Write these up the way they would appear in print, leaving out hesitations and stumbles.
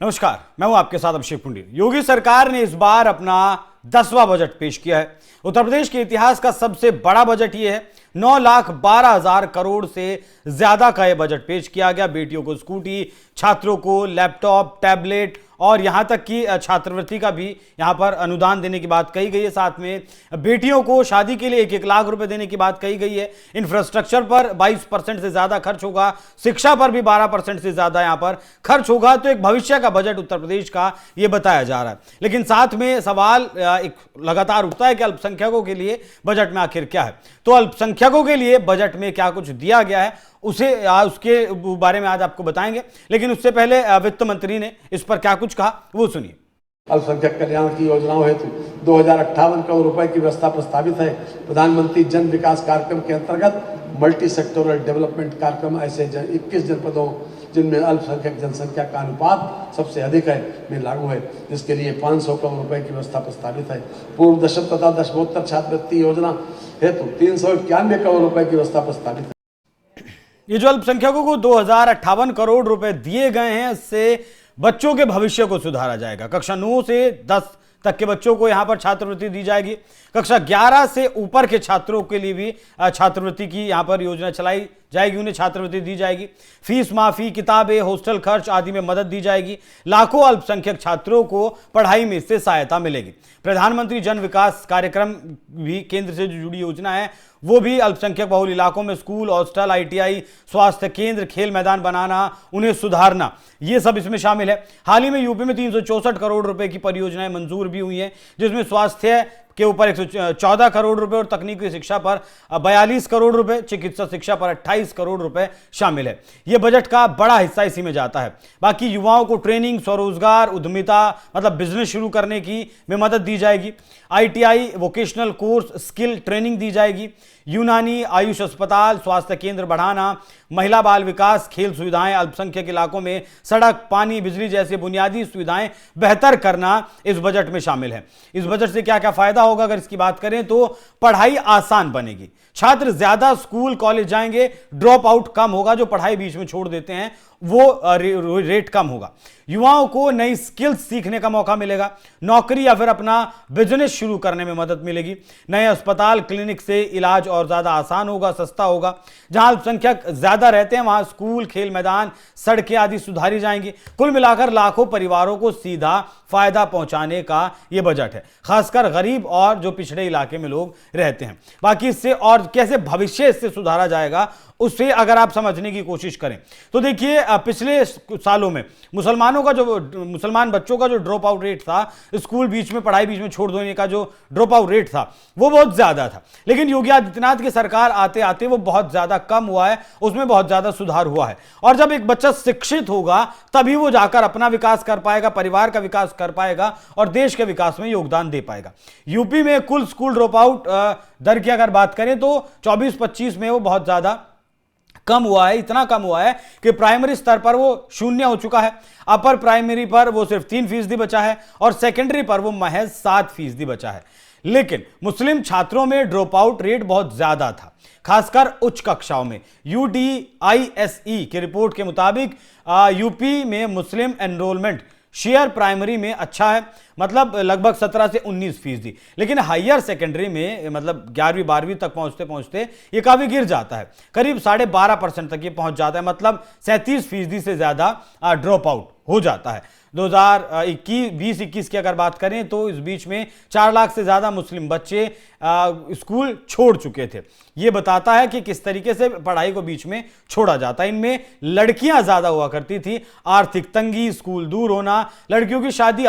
नमस्कार, मैं हूं आपके साथ अभिषेक पुंडी। योगी सरकार ने इस बार अपना 10वां बजट पेश किया है। उत्तर प्रदेश के इतिहास का सबसे बड़ा बजट यह है। 9,12,000 करोड़ से ज्यादा का यह बजट पेश किया गया। बेटियों को स्कूटी, छात्रों को लैपटॉप, टैबलेट और यहां तक कि छात्रवृत्ति का भी यहां पर अनुदान देने की बात कही गई है। साथ में बेटियों को शादी के लिए 1-1 लाख रुपए देने की बात कही गई है। इंफ्रास्ट्रक्चर पर 22% से ज्यादा खर्च होगा। शिक्षा पर भी 12% से ज्यादा यहां पर खर्च होगा। तो एक भविष्य का बजट उत्तर प्रदेश का यह बताया जा रहा है। लेकिन साथ में सवाल एक लगातार उठता है कि अल्पसंख्यकों के लिए बजट में आखिर क्या है। तो अल्पसंख्यकों के लिए बजट में क्या कुछ दिया गया है उसके बारे में आज आपको बताएंगे। लेकिन उससे पहले वित्त मंत्री ने इस पर क्या कुछ कहा वो सुनिए। अल्पसंख्यक कल्याण की योजनाओं हेतु 2,058 करोड़ रुपए की व्यवस्था प्रस्तावित है। प्रधानमंत्री जन विकास कार्यक्रम के अंतर्गत मल्टी सेक्टोरल डेवलपमेंट कार्यक्रम ऐसे 21 जनपदों जिनमें अल्पसंख्यक जनसंख्या का अनुपात सबसे अधिक है में लागू है, जिसके लिए 500 करोड़ रुपए की व्यवस्था प्रस्तावित है। पूर्व दशम तथा दशमोत्तर छात्रवृत्ति योजना हेतु 391 करोड़ रुपए की व्यवस्था प्रस्तावित है। ये जो अल्पसंख्यकों को 2,058 करोड़ रुपए दिए गए हैं, इससे बच्चों के भविष्य को सुधारा जाएगा। कक्षा 9 से 10 तक के बच्चों को यहां पर छात्रवृत्ति दी जाएगी। कक्षा 11 से ऊपर के छात्रों के लिए भी छात्रवृत्ति की यहां पर योजना चलाई जाएगी, उन्हें छात्रवृत्ति दी जाएगी। फीस माफी, किताबें, हॉस्टल खर्च आदि में मदद दी जाएगी। लाखों अल्पसंख्यक छात्रों को पढ़ाई में इससे सहायता मिलेगी। प्रधानमंत्री जन विकास कार्यक्रम भी केंद्र से जो जुड़ी योजना है, वो भी अल्पसंख्यक बहुल इलाकों में स्कूल, हॉस्टल, ITI, स्वास्थ्य केंद्र, खेल मैदान बनाना, उन्हें सुधारना, ये सब इसमें शामिल है। हाल ही में यूपी में 364 करोड़ रुपए की परियोजनाएं मंजूर भी हुई हैं, जिसमें स्वास्थ्य के ऊपर 114 करोड़ रुपए और तकनीकी शिक्षा पर 42 करोड़ रुपए, चिकित्सा शिक्षा पर 28 करोड़ रुपए शामिल है। यह बजट का बड़ा हिस्सा इसी में जाता है। बाकी युवाओं को ट्रेनिंग, स्वरोजगार, उद्यमिता मतलब बिजनेस शुरू करने की में मदद दी जाएगी। ITI, vocational course, skill training दी जाएगी। यूनानी, आयुष अस्पताल, स्वास्थ्य केंद्र बढ़ाना, महिला बाल विकास, खेल सुविधाएं, अल्पसंख्यक इलाकों में सड़क, पानी, बिजली जैसे बुनियादी सुविधाएं बेहतर करना इस बजट में शामिल है। इस बजट से क्या क्या फायदा होगा अगर इसकी बात करें तो पढ़ाई आसान बनेगी, छात्र ज्यादा स्कूल कॉलेज जाएंगे, ड्रॉप आउट कम होगा, जो पढ़ाई बीच में छोड़ देते हैं वो रेट कम होगा। युवाओं को नई स्किल्स सीखने का मौका मिलेगा, नौकरी या फिर अपना बिजनेस शुरू करने में मदद मिलेगी। नए अस्पताल, क्लिनिक से इलाज और ज्यादा आसान होगा, सस्ता होगा। जहां अल्पसंख्यक ज्यादा रहते हैं वहां स्कूल, खेल मैदान, सड़कें आदि सुधारी जाएंगी। कुल मिलाकर लाखों परिवारों को सीधा फायदा पहुंचाने का यह बजट है, खासकर गरीब और जो पिछड़े इलाके में लोग रहते हैं। बाकी इससे और कैसे भविष्य इससे सुधारा जाएगा उससे अगर आप समझने की कोशिश करें तो देखिए, पिछले सालों में मुसलमान बच्चों का जो ड्रॉप आउट रेट था, स्कूल बीच में, पढ़ाई बीच में छोड़ देने का जो ड्रॉप आउट रेट था, वो बहुत ज्यादा था। लेकिन योगी आदित्यनाथ की सरकार आते आते वो बहुत ज्यादा कम हुआ है, उसमें बहुत ज्यादा सुधार हुआ है। और जब एक बच्चा शिक्षित होगा तभी वो जाकर अपना विकास कर पाएगा, परिवार का विकास कर पाएगा और देश के विकास में योगदान दे पाएगा। यूपी में कुल स्कूल ड्रॉप आउट दर की अगर बात करें तो 24-25 में वो बहुत ज्यादा कम हुआ है। इतना कम हुआ है कि प्राइमरी स्तर पर वो 0 हो चुका है, अपर प्राइमरी पर वो सिर्फ 3% बचा है और सेकेंडरी पर वो महज 7% बचा है। लेकिन मुस्लिम छात्रों में ड्रॉप आउट रेट बहुत ज्यादा था, खासकर उच्च कक्षाओं में। UDISE की रिपोर्ट के मुताबिक यूपी में मुस्लिम एनरोलमेंट शेयर प्राइमरी में अच्छा है, मतलब लगभग 17 से 19%। लेकिन हायर सेकेंडरी में मतलब 11वीं 12वीं तक पहुंचते पहुंचते ये काफी गिर जाता है, करीब 12.5% तक ये पहुंच जाता है, मतलब 37% से ज्यादा ड्रॉप आउट हो जाता है। 2020-21 की अगर बात करें तो इस बीच में 4 लाख से ज्यादा मुस्लिम बच्चे स्कूल छोड़ चुके थे। यह बताता है कि किस तरीके से पढ़ाई को बीच में छोड़ा जाता है। इनमें लड़कियां ज्यादा हुआ करती थी। आर्थिक तंगी, स्कूल दूर होना, लड़कियों की शादी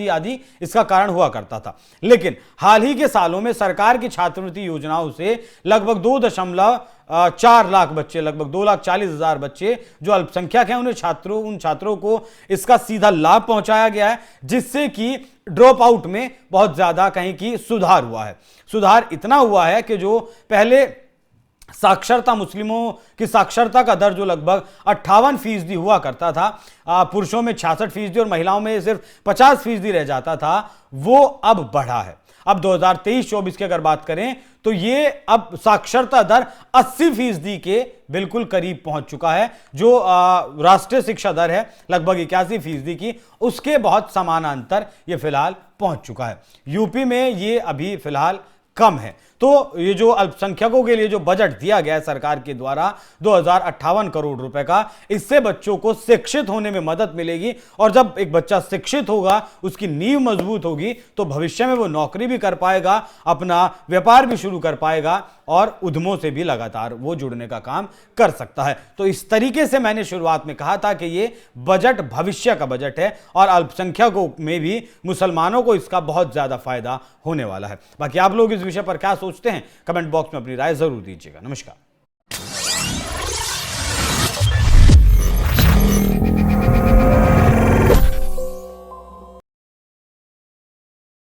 आदि इसका कारण हुआ करता था। लेकिन हाल ही के सालों में सरकार की छात्रवृत्ति योजनाओं से लगभग 2.4 लाख बच्चे, लगभग 2,40,000 बच्चे जो अल्पसंख्यक हैं उन छात्रों को इसका सीधा लाभ पहुंचाया गया है, जिससे कि ड्रॉप आउट में बहुत ज्यादा कहीं की सुधार हुआ है। सुधार इतना हुआ है कि जो पहले साक्षरता, मुस्लिमों की साक्षरता का दर जो लगभग 58% हुआ करता था, पुरुषों में 66% और महिलाओं में सिर्फ 50% रह जाता था, वो अब बढ़ा है। अब 2023-24 की अगर बात करें तो ये अब साक्षरता दर 80% के बिल्कुल करीब पहुंच चुका है। जो राष्ट्रीय शिक्षा दर है लगभग 81% की, उसके बहुत समानांतर ये फिलहाल पहुंच चुका है। यूपी में ये अभी फिलहाल कम है। तो ये जो अल्पसंख्यकों के लिए जो बजट दिया गया है सरकार के द्वारा 2058 करोड़ रुपए का, इससे बच्चों को शिक्षित होने में मदद मिलेगी। और जब एक बच्चा शिक्षित होगा, उसकी नींव मजबूत होगी, तो भविष्य में वो नौकरी भी कर पाएगा, अपना व्यापार भी शुरू कर पाएगा और उद्यमों से भी लगातार वो जुड़ने का काम कर सकता है। तो इस तरीके से मैंने शुरुआत में कहा था कि ये बजट भविष्य का बजट है और अल्पसंख्यकों में भी मुसलमानों को इसका बहुत ज्यादा फायदा होने वाला है। बाकी आप लोग इस विषय पर क्या सोचते हैं, कमेंट बॉक्स में अपनी राय जरूर दीजिएगा। नमस्कार।